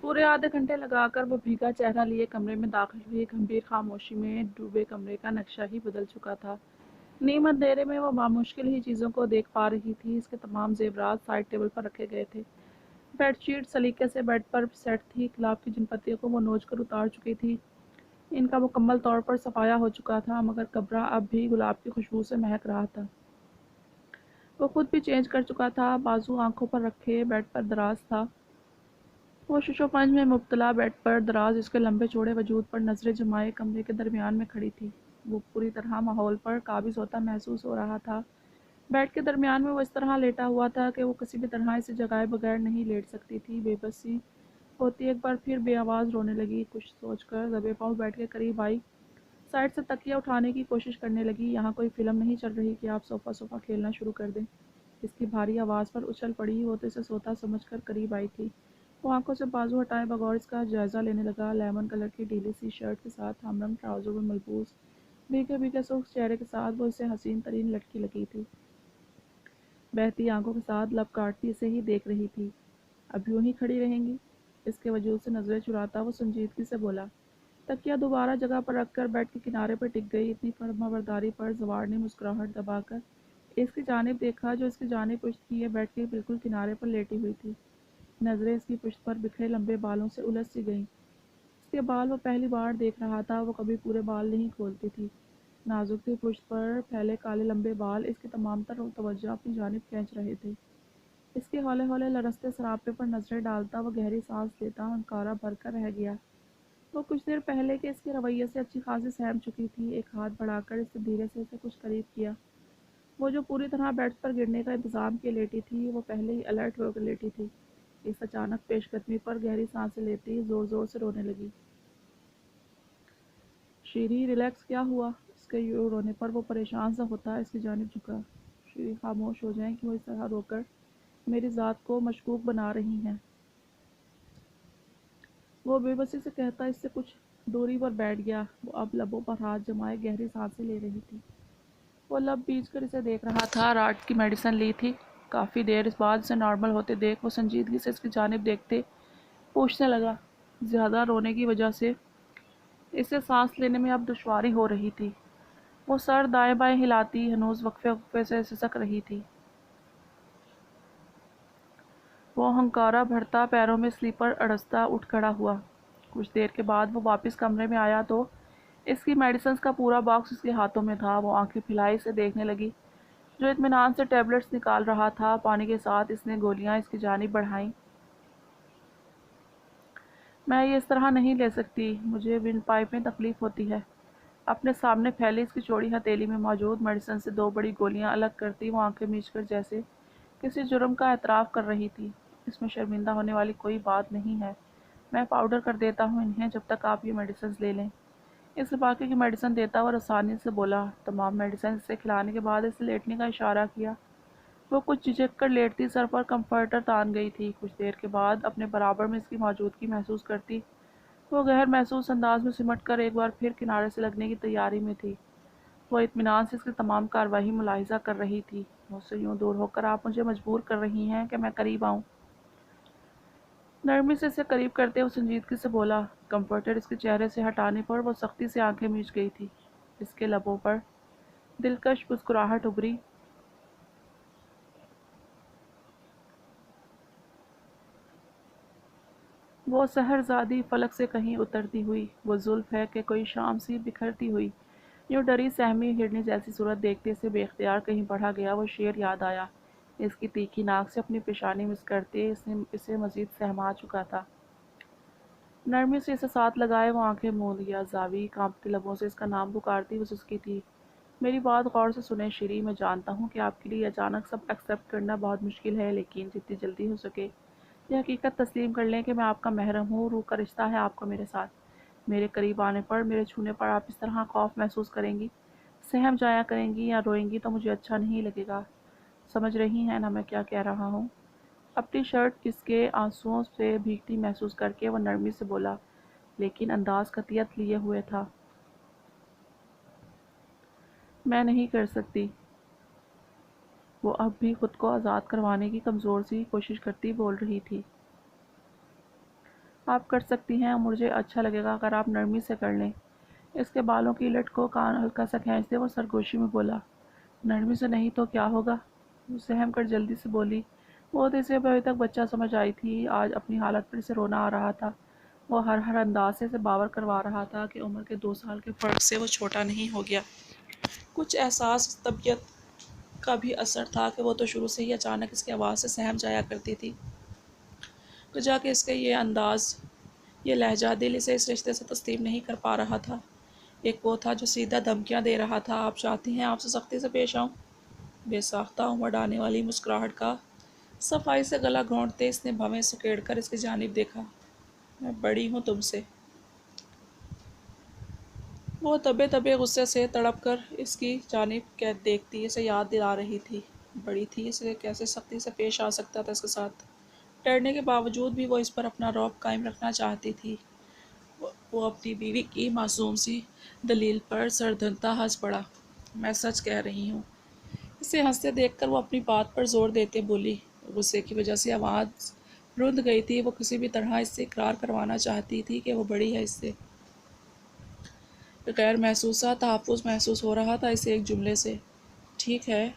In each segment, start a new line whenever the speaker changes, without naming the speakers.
پورے آدھے گھنٹے لگا کر وہ بھیگا چہرہ لیے کمرے میں داخل ہوئی۔ گمبھیر خاموشی میں ڈوبے کمرے کا نقشہ ہی بدل چکا تھا۔ نیم اندھیرے میں وہ بامشکل ہی چیزوں کو دیکھ پا رہی تھی۔ اس کے تمام زیورات سائڈ ٹیبل پر رکھے گئے تھے۔ بیڈ شیٹ سلیقے سے بیڈ پر سیٹ تھی۔ گلاب کی جن پتیوں کو وہ نوچ کر اتار چکی تھی ان کا مکمل طور پر صفایا ہو چکا تھا، مگر کمرہ اب بھی گلاب کی خوشبو سے مہک رہا تھا۔ وہ خود بھی چینج کر چکا تھا۔ بازو آنکھوں پر رکھے بیڈ پر دراز تھا۔ وہ شش و پنج میں مبتلا بیڈ پر دراز اس کے لمبے چوڑے وجود پر نظریں جمائے کمرے کے درمیان میں کھڑی تھی۔ وہ پوری طرح ماحول پر قابض ہوتا محسوس ہو رہا تھا۔ بیڈ کے درمیان میں وہ اس طرح لیٹا ہوا تھا کہ وہ کسی بھی طرح اسے جگائے بغیر نہیں لیٹ سکتی تھی۔ بے بسی ہوتی ایک بار پھر بے آواز رونے لگی۔ کچھ سوچ کر دبے پاؤں بیڈ کے قریب آئی، سائڈ سے تکیہ اٹھانے کی کوشش کرنے لگی۔ یہاں کوئی فلم نہیں چل رہی کہ آپ صوفہ کھیلنا شروع کر دیں۔ اس کی بھاری آواز پر اچھل پڑی۔ وہ تو اسے سوتا سمجھ کر قریب آئی تھی۔ وہ آنکھوں سے بازو ہٹائے بغور اس کا جائزہ لینے لگا۔ لیمن کلر کی ڈھیلی سی شرٹ کے ساتھ ہم رنگ ٹراؤزر میں ملبوس بھیگے سرخ چہرے کے ساتھ وہ اسے حسین ترین لڑکی لگی تھی۔ بہتی آنکھوں کے ساتھ لب کاٹتی اسے ہی دیکھ رہی تھی۔ اب یوں ہی کھڑی رہیں گی؟ اس کے وجود سے نظریں چراتا وہ سنجیدگی سے بولا۔ تکیہ دوبارہ جگہ پر رکھ کر بیڈ کے کنارے پر ٹک گئی۔ اتنی فرما برداری پر زوار نے مسکراہٹ دبا کر اس کی جانب دیکھا جو اس کی جانب پشت کیے بیڈ کے بالکل کنارے پر لیٹی ہوئی تھی۔ نظریں اس کی پشت پر بکھرے لمبے بالوں سے الجھ سی گئیں۔ اس کے بال وہ پہلی بار دیکھ رہا تھا۔ وہ کبھی پورے بال نہیں کھولتی تھی۔ نازک سی پشت پر پھیلے کالے لمبے بال اس کی تمام تر توجہ اپنی جانب کھینچ رہے تھے۔ اس کے ہولے ہولے لرزتے سراپے پر نظریں ڈالتا وہ گہری سانس لیتا ہنکارا بھر کر رہ گیا۔ وہ کچھ دیر پہلے کے اس کے رویے سے اچھی خاصی سہم چکی تھی۔ ایک ہاتھ بڑھا کر اس سے دھیرے سے اسے کچھ قریب کیا۔ وہ جو پوری طرح بیڈ پر گرنے کا انتظام کیے لیٹی تھی، وہ پہلے ہی الرٹ ہو کر لیٹی تھی۔ اس اچانک پیش قدمی پر گہری سانسیں لیتی زور زور سے رونے لگی۔ شیری ریلیکس، کیا ہوا؟ اس کے یوں رونے پر وہ پریشان سا ہوتا اس کی جانب جھکا۔ شیری خاموش ہو جائیں، کیوں اس طرح رو کر میری ذات کو مشکوک بنا رہی ہیں؟ وہ بے بسی سے کہتا اس سے کچھ دوری پر بیٹھ گیا۔ وہ اب لبوں پر ہاتھ جمائے گہری سانسیں لے رہی تھی۔ وہ لب بیچ کر اسے دیکھ رہا تھا۔ رات کی میڈیسن لی تھی؟ کافی دیر اس بعد اسے نارمل ہوتے دیکھ وہ سنجیدگی سے اس کی جانب دیکھتے پوچھنے لگا۔ زیادہ رونے کی وجہ سے اسے سانس لینے میں اب دشواری ہو رہی تھی۔ وہ سر دائیں بائیں ہلاتی ہنوز وقفے وقفے سے سسک رہی تھی۔ وہ ہنکارا بھرتا پیروں میں سلیپر اڑستا اٹھ کھڑا ہوا۔ کچھ دیر کے بعد وہ واپس کمرے میں آیا تو اس کی میڈیسنز کا پورا باکس اس کے ہاتھوں میں تھا۔ وہ آنکھیں پھیلائی اسے دیکھنے لگی جو اطمینان سے ٹیبلٹس نکال رہا تھا۔ پانی کے ساتھ اس نے گولیاں اس کی جانب بڑھائیں۔ میں یہ اس طرح نہیں لے سکتی، مجھے ونڈ پائپ میں تکلیف ہوتی ہے۔ اپنے سامنے پھیلی اس کی چوڑی ہتھیلی میں موجود میڈیسن سے دو بڑی گولیاں الگ کرتی وہ آنکھیں میچ کر جیسے کسی جرم کا اعتراف کر رہی تھی۔ اس میں شرمندہ ہونے والی کوئی بات نہیں ہے، میں پاؤڈر کر دیتا ہوں انہیں جب تک آپ یہ میڈیسنز لے لیں۔ اسے باقی کی میڈیسن دیتا اور آسانی سے بولا۔ تمام میڈیسن اسے کھلانے کے بعد اسے لیٹنے کا اشارہ کیا۔ وہ کچھ جھجک کر لیٹتی سر پر کمفرٹر تان گئی تھی۔ کچھ دیر کے بعد اپنے برابر میں اس کی موجودگی محسوس کرتی وہ غیر محسوس انداز میں سمٹ کر ایک بار پھر کنارے سے لگنے کی تیاری میں تھی۔ وہ اطمینان سے اس کی تمام کارروائی ملاحظہ کر رہی تھی۔ مجھ سے یوں دور ہو کر آپ مجھے مجبور کر رہی ہیں کہ میں قریب آؤں۔ نرمی سے اسے قریب کرتے وہ سنجیدگی سے بولا۔ کمفرٹر اس کے چہرے سے ہٹانے پر وہ سختی سے آنکھیں میچ گئی تھی۔ اس کے لبوں پر دلکش مسکراہٹ ابھری۔ وہ سحرزادی فلک سے کہیں اترتی ہوئی، وہ زلف ہے کہ کوئی شام سی بکھرتی ہوئی، یوں ڈری سہمی ہرنی جیسی صورت دیکھتے سے بے اختیار کہیں بڑھا گیا۔ وہ شعر یاد آیا۔ اس کی تیکھی ناک سے اپنی پیشانی مسکرتے اسے مزید سہما چکا تھا۔ نرمی سے اسے ساتھ لگائے وہ آنکھیں موند گیا۔ زاوی کانپتے لبوں سے اس کا نام پکارتی وہ سسکی تھی۔ میری بات غور سے سنیں شیری، میں جانتا ہوں کہ آپ کے لیے اچانک سب ایکسیپٹ کرنا بہت مشکل ہے، لیکن جتنی جلدی ہو سکے یہ حقیقت تسلیم کر لیں کہ میں آپ کا محرم ہوں۔ روح کا رشتہ ہے آپ کا میرے ساتھ۔ میرے قریب آنے پر، میرے چھونے پر آپ اس طرح خوف محسوس کریں گی، سہم جایا کریں گی یا روئیں گی تو مجھے اچھا نہیں لگے گا۔ سمجھ رہی ہیں نا میں کیا کہہ رہا ہوں؟ اپنی شرٹ اس کے آنسوؤں سے بھیگتی محسوس کر کے وہ نرمی سے بولا، لیکن انداز قطعیت لیے ہوئے تھا۔ میں نہیں کر سکتی۔ وہ اب بھی خود کو آزاد کروانے کی کمزور سی کوشش کرتی بول رہی تھی۔ آپ کر سکتی ہیں، مجھے اچھا لگے گا اگر آپ نرمی سے کر لیں۔ اس کے بالوں کی لٹ کو کان ہلکا سا کھینچتے وہ سرگوشی میں بولا، نرمی سے نہیں تو کیا ہوگا؟ وہ سہم کر جلدی سے بولی۔ وہ تو اسے ابھی تک بچہ سمجھ آئی تھی، آج اپنی حالت پر اسے رونا آ رہا تھا۔ وہ ہر انداز سے اسے باور کروا رہا تھا کہ عمر کے 2 سال کے فرق سے وہ چھوٹا نہیں ہو گیا۔ کچھ احساس طبیعت کا بھی اثر تھا کہ وہ تو شروع سے ہی اچانک اس کی آواز سے سہم جایا کرتی تھی، تو جا کے اس کا یہ انداز، یہ لہجہ دل اسے اس رشتے سے تسلیم نہیں کر پا رہا تھا۔ ایک وہ تھا جو سیدھا دھمکیاں دے رہا تھا، آپ چاہتی ہیں آپ سے سختی سے پیش آؤں؟ بے ساختہ عمر ڈالنے والی مسکراہٹ کا صفائی سے گلا گھونٹتے اس نے بھویں سکیڑ کر اس کی جانب دیکھا۔ میں بڑی ہوں تم سے۔ وہ دبے دبے غصے سے تڑپ کر اس کی جانب دیکھتی اسے یاد دلا رہی تھی۔ بڑی تھی، اسے کیسے سختی سے پیش آ سکتا تھا اس کے ساتھ؟ ڈرنے کے باوجود بھی وہ اس پر اپنا رعب قائم رکھنا چاہتی تھی۔ وہ اپنی بیوی کی معصوم سی دلیل پر سردھنتا ہنس پڑا۔ میں سچ کہہ رہی ہوں۔ اسے ہنستے دیکھ کر وہ اپنی بات پر زور دیتے بولی۔ غصے کی وجہ سے آواز رند گئی تھی، وہ کسی بھی طرح اس سے اقرار کروانا چاہتی تھی کہ وہ بڑی ہے اس سے۔ غیر محسوسہ تحفظ محسوس ہو رہا تھا اسے ایک جملے سے۔ ٹھیک ہے،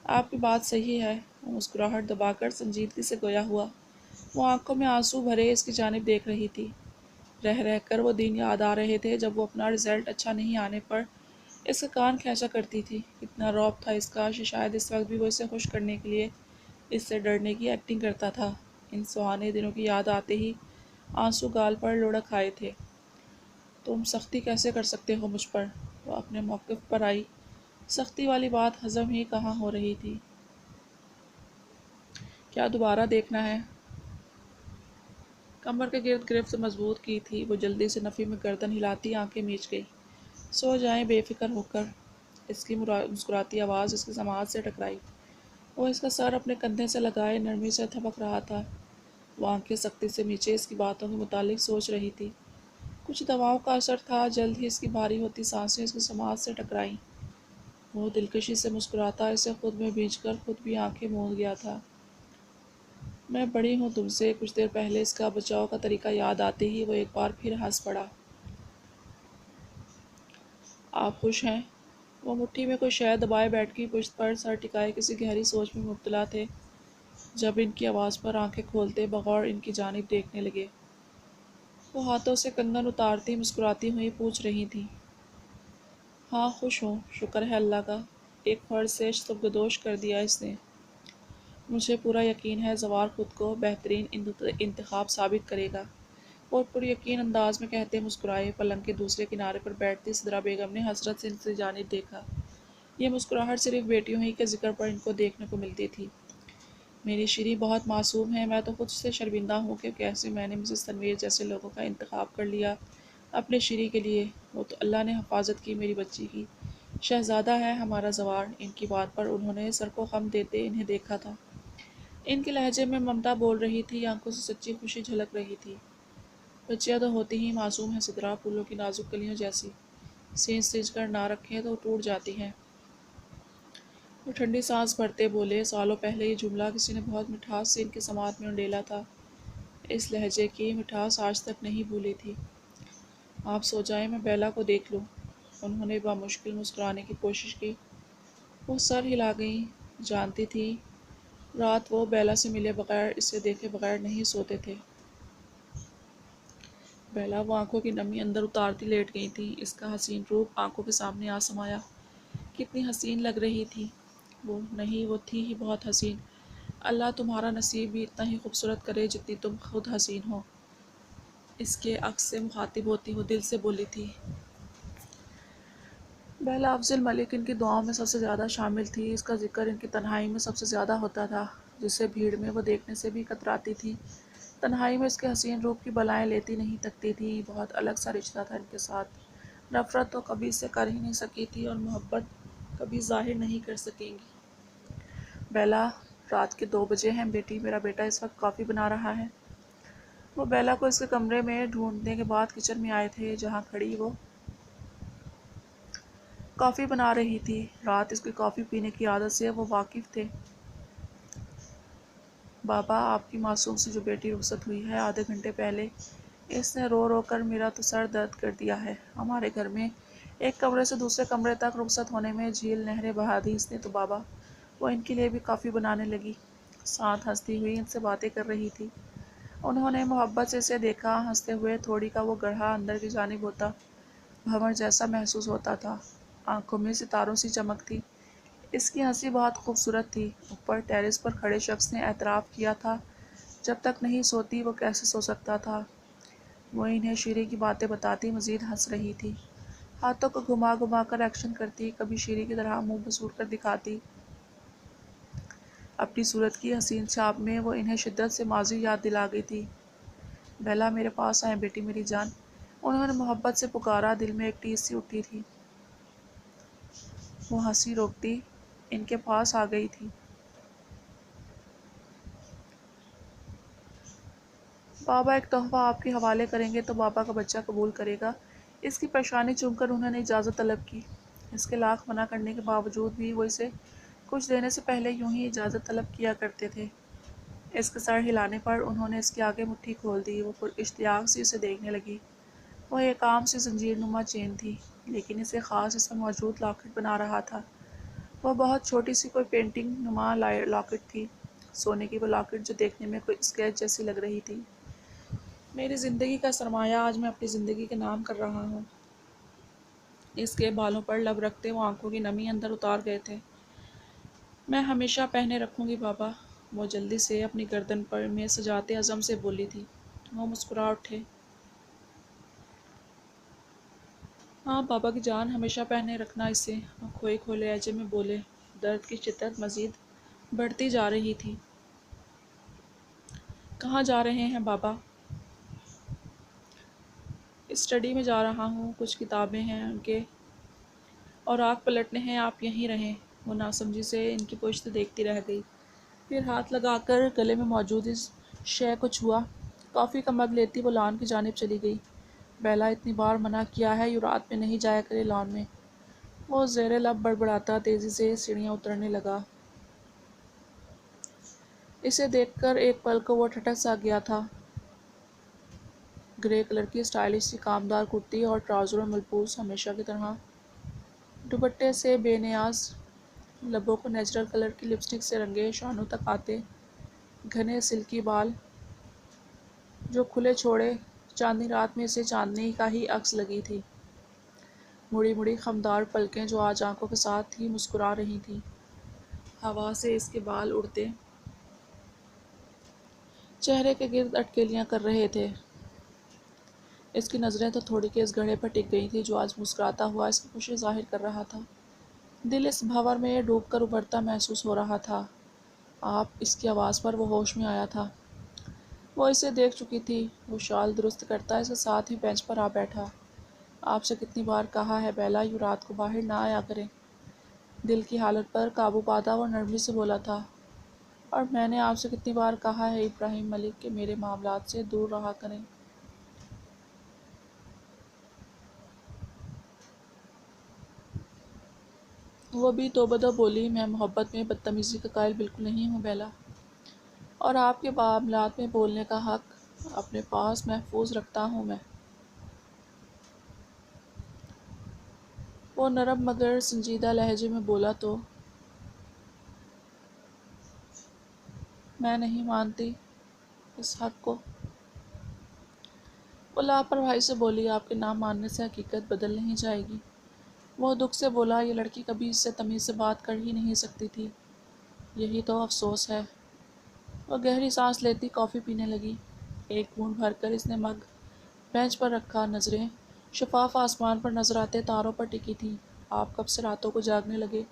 آپ کی بات صحیح ہے۔ وہ مسکراہٹ دبا کر سنجیدگی سے گویا ہوا۔ وہ آنکھوں میں آنسو بھرے اس کی جانب دیکھ رہی تھی۔ رہ رہ کر وہ دن یاد آ رہے تھے جب وہ اپنا رزلٹ اچھا نہیں آنے پر اس کا کان کھینچا کرتی تھی۔ کتنا رعب تھا اس کا کہ شاید اس وقت بھی وہ اسے خوش کرنے کے لیے اس سے ڈرنے کی ایکٹنگ کرتا تھا۔ ان سہانے دنوں کی یاد آتے ہی آنسو گال پر لڑک آئے تھے۔ تم سختی کیسے کر سکتے ہو مجھ پر؟ وہ اپنے موقف پر آئی۔ سختی والی بات ہضم ہی کہاں ہو رہی تھی۔ کیا دوبارہ دیکھنا ہے؟ کمر کے گرد گرفت مضبوط کی تھی، وہ جلدی سے نفی میں گردن ہلاتی آنکھیں میچ گئی۔ سو جائیں بے فکر ہو کر۔ اس کی مسکراتی آواز اس کی سماعت سے ٹکرائی۔ وہ اس کا سر اپنے کندھے سے لگائے نرمی سے تھپک رہا تھا۔ وہ آنکھیں سختی سے نیچے اس کی باتوں کے متعلق سوچ رہی تھی۔ کچھ دواؤں کا اثر تھا، جلد ہی اس کی بھاری ہوتی سانسیں اس کی سماعت سے ٹکرائیں۔ وہ دلکشی سے مسکراتا اسے خود میں بھیج کر خود بھی آنکھیں موند گیا تھا۔ میں بڑی ہوں تم سے۔ کچھ دیر پہلے اس کا بچاؤ کا طریقہ یاد آتے ہی وہ ایک بار پھر ہنس پڑا۔ آپ خوش ہیں؟ وہ مٹھی میں کوئی شے دبائے بیٹھ کی پشت پر سر ٹکائے کسی گہری سوچ میں مبتلا تھے جب ان کی آواز پر آنکھیں کھولتے بغور ان کی جانب دیکھنے لگے۔ وہ ہاتھوں سے کنگن اتارتی مسکراتی ہوئی پوچھ رہی تھیں۔ ہاں خوش ہوں، شکر ہے اللہ کا۔ ایک فرض سے سبکدوش کر دیا اس نے۔ مجھے پورا یقین ہے زوال خود کو بہترین انتخاب ثابت کرے گا۔ اور پر یقین انداز میں کہتے مسکرائے۔ پلنگ کے دوسرے کنارے پر بیٹھتی سدرا بیگم نے حسرت سے ان کی جانب دیکھا۔ یہ مسکراہٹ صرف بیٹیوں ہی کے ذکر پر ان کو دیکھنے کو ملتی تھی۔ میری شیری بہت معصوم ہے، میں تو خود سے شرمندہ ہوں کہ کیسے میں نے مسز تنویر جیسے لوگوں کا انتخاب کر لیا اپنے شیری کے لیے۔ وہ تو اللہ نے حفاظت کی میری بچی کی۔ شہزادہ ہے ہمارا زوال۔ ان کی بات پر انہوں نے سر کو خم دیتے انہیں دیکھا تھا۔ ان کے لہجے میں ممتا بول رہی تھی، آنکھوں سے سچی خوشی جھلک رہی تھی۔ بچیاں تو ہوتی ہی معصوم ہیں سدرا، پھولوں کی نازک کلیوں جیسی۔ سینچ سینچ کر نہ رکھیں تو ٹوٹ جاتی ہیں۔ وہ ٹھنڈی سانس بھرتے بولے، سالوں پہلے یہ جملہ کسی نے بہت مٹھاس سے ان کی سماعت میں انڈیلا تھا۔ اس لہجے کی مٹھاس آج تک نہیں بھولی تھی۔ آپ سو جائیں، میں بیلا کو دیکھ لوں۔ انہوں نے بامشکل مسکرانے کی کوشش کی۔ وہ سر ہلا گئیں۔ جانتی تھی رات وہ بیلا سے ملے بغیر، اسے دیکھے بغیر نہیں سوتے تھے۔ بیلا وہ آنکھوں کی نمی اندر اتارتی لیٹ گئی تھی۔ اس کا حسین روپ آنکھوں کے سامنے آ سمایا۔ کتنی حسین لگ رہی تھی وہ، نہیں وہ تھی ہی بہت حسین۔ اللہ تمہارا نصیب بھی اتنا ہی خوبصورت کرے جتنی تم خود حسین ہو۔ اس کے عکس سے مخاطب ہوتی وہ دل سے بولی تھی۔ بیلا افضل ملک ان کی دعاؤں میں سب سے زیادہ شامل تھی۔ اس کا ذکر ان کی تنہائی میں سب سے زیادہ ہوتا تھا، جسے بھیڑ میں وہ دیکھنے سے بھی کتراتی تھی۔ تنہائی میں اس کے حسین روپ کی بلائیں لیتی نہیں تکتی تھی۔ بہت الگ سا رشتہ تھا ان کے ساتھ۔ نفرت تو کبھی اس سے کر ہی نہیں سکی تھی اور محبت کبھی ظاہر نہیں کر سکیں گی۔ بیلا، رات کے 2 بجے ہیں بیٹی، میرا بیٹا اس وقت کافی بنا رہا ہے۔ وہ بیلا کو اس کے کمرے میں ڈھونڈنے کے بعد کچن میں آئے تھے جہاں کھڑی وہ کافی بنا رہی تھی۔ رات اس کی کافی پینے کی عادت سے وہ واقف تھے۔ بابا، آپ کی معصوم سی جو بیٹی رخصت ہوئی ہے آدھے گھنٹے پہلے اس نے رو رو کر میرا تو سر درد کر دیا ہے۔ ہمارے گھر میں ایک کمرے سے دوسرے کمرے تک رخصت ہونے میں جھیل نہریں بہا دی اس نے تو بابا۔ وہ ان کے لیے بھی کافی بنانے لگی۔ ساتھ ہنستی ہوئی ان سے باتیں کر رہی تھی۔ انہوں نے محبت سے اسے دیکھا، ہنستے ہوئے تھوڑی کا وہ گڑھا اندر کی جانب ہوتا بھنور جیسا محسوس ہوتا تھا۔ آنکھوں میں ستاروں سی چمک تھی۔ اس کی ہنسی بہت خوبصورت تھی۔ اوپر ٹیرس پر کھڑے شخص نے اعتراف کیا تھا جب تک نہیں سوتی وہ کیسے سو سکتا تھا۔ وہ انہیں شیری کی باتیں بتاتی مزید ہنس رہی تھی، ہاتھوں کو گھما گھما کر ایکشن کرتی، کبھی شیری کی طرح منہ بسور کر دکھاتی اپنی صورت کی حسین چھاپ میں۔ وہ انہیں شدت سے ماضی یاد دلا گئی تھی۔ بیلا میرے پاس آئیں بیٹی میری جان، انہوں نے محبت سے پکارا۔ دل میں ایک ٹیس سی اٹھی تھی۔ وہ ہنسی روکتی ان کے پاس آ گئی تھی۔ بابا ایک تحفہ آپ کے حوالے کریں گے تو بابا کا بچہ قبول کرے گا۔ اس کی پیشانی چوم کر انہوں نے اجازت طلب کی۔ اس کے لاکھ منع کرنے کے باوجود بھی وہ اسے کچھ دینے سے پہلے یوں ہی اجازت طلب کیا کرتے تھے۔ اس کے سر ہلانے پر انہوں نے اس کے آگے مٹھی کھول دی۔ وہ پراشتیاق سی اسے دیکھنے لگی۔ وہ ایک عام سی زنجیر نما چین تھی، لیکن اسے خاص اس میں موجود لاکٹ بنا رہا تھا۔ وہ بہت چھوٹی سی کوئی پینٹنگ نما لاکٹ تھی، سونے کی وہ لاکٹ جو دیکھنے میں کوئی اسکیچ جیسی لگ رہی تھی۔ میری زندگی کا سرمایہ آج میں اپنی زندگی کے نام کر رہا ہوں۔ اس کے بالوں پر لب رکھتے وہ آنکھوں کی نمی اندر اتار گئے تھے۔ میں ہمیشہ پہنے رکھوں گی بابا، وہ جلدی سے اپنی گردن پر میں سجاتے عزم سے بولی تھی۔ وہ مسکرا اٹھے۔ ہاں بابا کی جان، ہمیشہ پہنے رکھنا اسے، وہ کھوئے کھوئے لہجے میں بولے۔ درد کی شدت مزید بڑھتی جا رہی تھی۔ کہاں جا رہے ہیں بابا؟ اسٹڈی میں جا رہا ہوں، کچھ کتابیں ہیں ان کے اور آنکھ پلٹنے ہیں، آپ یہیں رہیں۔ وہ ناسمجھی سے ان کی پشت دیکھتی رہ گئی، پھر ہاتھ لگا کر گلے میں موجود اس شے کو چھوا۔ کافی کا مگ لیتی وہ لان کی جانب چلی گئی۔ بیلا اتنی بار منع کیا ہے، یوں رات میں نہیں جایا کرے لان میں۔ وہ زیر لب بڑبڑاتا تیزی سے سیڑھیاں اترنے لگا۔ اسے دیکھ کر ایک پل کو وہ ٹھٹک سا گیا تھا۔ گرے کلر کی اسٹائلش سی کامدار کرتی اور ٹراؤزروں ملبوس ہمیشہ کی طرح دوپٹے سے بے نیاز، لبوں کو نیچرل کلر کی لپسٹک سے رنگے، شانوں تک آتے گھنے سلکی بال جو کھلے چھوڑے چاندنی رات میں اسے چاندنی کا ہی عکس لگی تھی۔ مڑی مڑی خمدار پلکیں جو آج آنکھوں کے ساتھ ہی مسکرا رہی تھیں۔ ہوا سے اس کے بال اڑتے چہرے کے گرد اٹکیلیاں کر رہے تھے۔ اس کی نظریں تو تھوڑی کے اس گڑھے پر ٹک گئی تھیں جو آج مسکراتا ہوا اس کی خوشی ظاہر کر رہا تھا۔ دل اس بھنور میں ڈوب کر ابھرتا محسوس ہو رہا تھا۔ آپ اس کی آواز پر وہ ہوش میں آیا تھا۔ وہ اسے دیکھ چکی تھی۔ وہ شال درست کرتا اس کے ساتھ ہی بینچ پر آ بیٹھا۔ آپ سے کتنی بار کہا ہے بیلا یوں رات کو باہر نہ آیا کریں۔ دل کی حالت پر قابو پاتا وہ نرمی سے بولا تھا۔ اور میں نے آپ سے کتنی بار کہا ہے ابراہیم ملک کہ میرے معاملات سے دور رہا کریں۔ وہ بھی توبدو بولی، میں محبت میں بدتمیزی کا قائل بالکل نہیں ہوں بیلا، اور آپ کے معاملات میں بولنے کا حق اپنے پاس محفوظ رکھتا ہوں میں۔ وہ نرم مگر سنجیدہ لہجے میں بولا تو میں نہیں مانتی اس حق کو۔ وہ لاپرواہی سے بولی، آپ کے نہ ماننے سے حقیقت بدل نہیں جائے گی۔ وہ دکھ سے بولا، یہ لڑکی کبھی اس سے تمیز سے بات کر ہی نہیں سکتی تھی، یہی تو افسوس ہے۔ وہ گہری سانس لیتی کافی پینے لگی۔ ایک بوند بھر کر اس نے مگ بینچ پر رکھا۔ نظریں شفاف آسمان پر نظر آتے تاروں پر ٹکی تھیں۔ آپ کب سے راتوں کو جاگنے لگے؟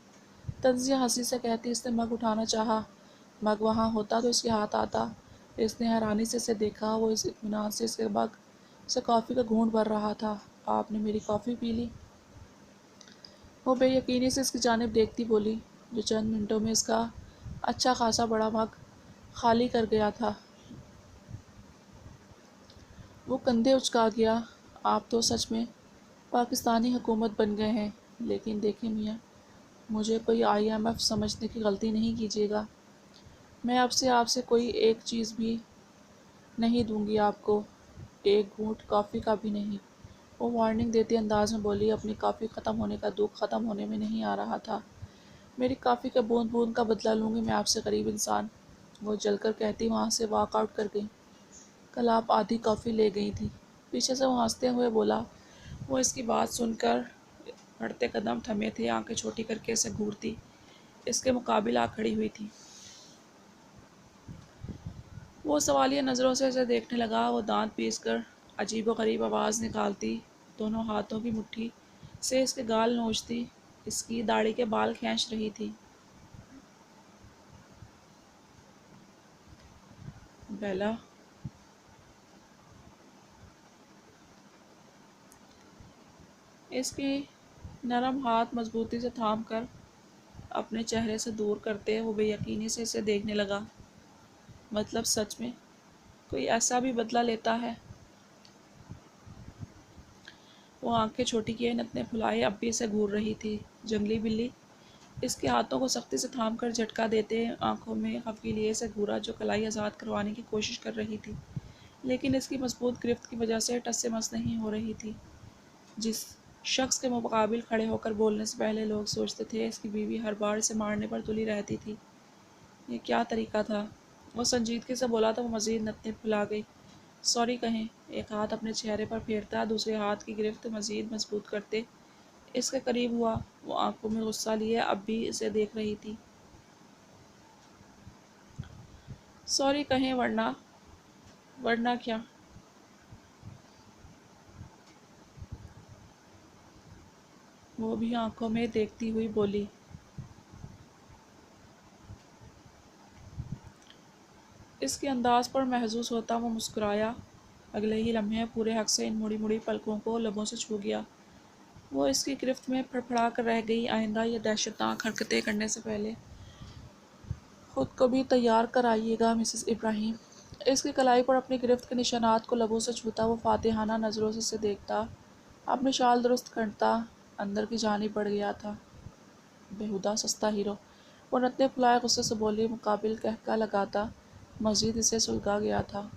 طنزیہ ہنسی سے کہتی اس نے مگ اٹھانا چاہا۔ مگ وہاں ہوتا تو اس کے ہاتھ آتا۔ اس نے حیرانی سے اسے دیکھا۔ وہ اس اطمینان سے اس کے مگ سے کافی کا گھونٹ بھر رہا تھا۔ آپ نے میری کافی پی لی؟ وہ بے یقینی سے اس کی جانب دیکھتی بولی، جو چند منٹوں میں اس کا اچھا خاصا بڑا مگ خالی کر گیا تھا۔ وہ کندھے اچکا گیا۔ آپ تو سچ میں پاکستانی حکومت بن گئے ہیں، لیکن دیکھیں میاں، مجھے کوئی IMF سمجھنے کی غلطی نہیں کیجیے گا۔ میں اب سے آپ سے کوئی ایک چیز بھی نہیں دوں گی آپ کو۔ ایک گھونٹ کافی کا بھی نہیں۔ وہ وارننگ دیتے انداز میں بولی، اپنی کافی ختم ہونے کا دکھ ختم ہونے میں نہیں آ رہا تھا۔ میری کافی کے بوند بوند کا بدلہ لوں گی میں آپ سے غریب انسان، وہ جل کر کہتی وہاں سے واک آؤٹ کر گئی۔ کل آپ آدھی کافی لے گئی تھی، پیچھے سے وہ ہنستے ہوئے بولا۔ وہ اس کی بات سن کر بڑھتے قدم تھمے تھے، آنکھیں چھوٹی کر کے اسے گھورتی اس کے مقابل آ کھڑی ہوئی تھی۔ وہ سوالیہ نظروں سے اسے دیکھنے لگا۔ وہ دانت پیس کر عجیب و غریب آواز نکالتی، دونوں ہاتھوں کی مٹھی سے اس کے گال نوچتی، اس کی داڑھی کے بال کھینچ رہی تھی۔ بیلا، اس کی نرم ہاتھ مضبوطی سے تھام کر اپنے چہرے سے دور کرتے وہ بے یقینی سے اسے دیکھنے لگا۔ مطلب سچ میں کوئی ایسا بھی بدلہ لیتا ہے؟ وہ آنکھیں چھوٹی کیے نتنے پھلائے اب بھی اسے گھور رہی تھی۔ جنگلی بلی اس کے ہاتھوں کو سختی سے تھام کر جھٹکا دیتے آنکھوں میں خفگی لیے اسے گھورا، جو کلائی آزاد کروانے کی کوشش کر رہی تھی، لیکن اس کی مضبوط گرفت کی وجہ سے ٹس سے مس نہیں ہو رہی تھی۔ جس شخص کے مقابل کھڑے ہو کر بولنے سے پہلے لوگ سوچتے تھے اس کی بیوی ہر بار اسے مارنے پر تلی رہتی تھی، یہ کیا طریقہ تھا؟ وہ سنجیدگی سے بولا تو وہ مزید نتنے پھلا گئی۔ سوری کہیں، ایک ہاتھ اپنے چہرے پر پھیرتا دوسرے ہاتھ کی گرفت مزید مضبوط کرتے اس کے قریب ہوا۔ وہ آنکھوں میں غصہ لیے اب بھی اسے دیکھ رہی تھی۔ سوری کہیں ورنہ کیا؟ وہ بھی آنکھوں میں دیکھتی ہوئی بولی۔ اس کے انداز پر محظوظ ہوتا وہ مسکرایا۔ اگلے ہی لمحے پورے حق سے ان مڑی مڑی پلکوں کو لبوں سے چھو گیا۔ وہ اس کی گرفت میں پھڑپھڑا کر رہ گئی۔ آئندہ یہ دہشتناک حرکتیں کرنے سے پہلے خود کو بھی تیار کر آئیے گا مسز ابراہیم۔ اس کی کلائی پر اپنی گرفت کے نشانات کو لبوں سے چھوتا وہ فاتحانہ نظروں سے اسے دیکھتا، اپنی شال درست کرتا اندر کی جانب بڑھ گیا تھا۔ بیہودہ سستا ہیرو، وہ نتنے پھلائے غصے سے بولی، مقابل قہقہہ لگاتا مزید اسے سلگا گیا تھا۔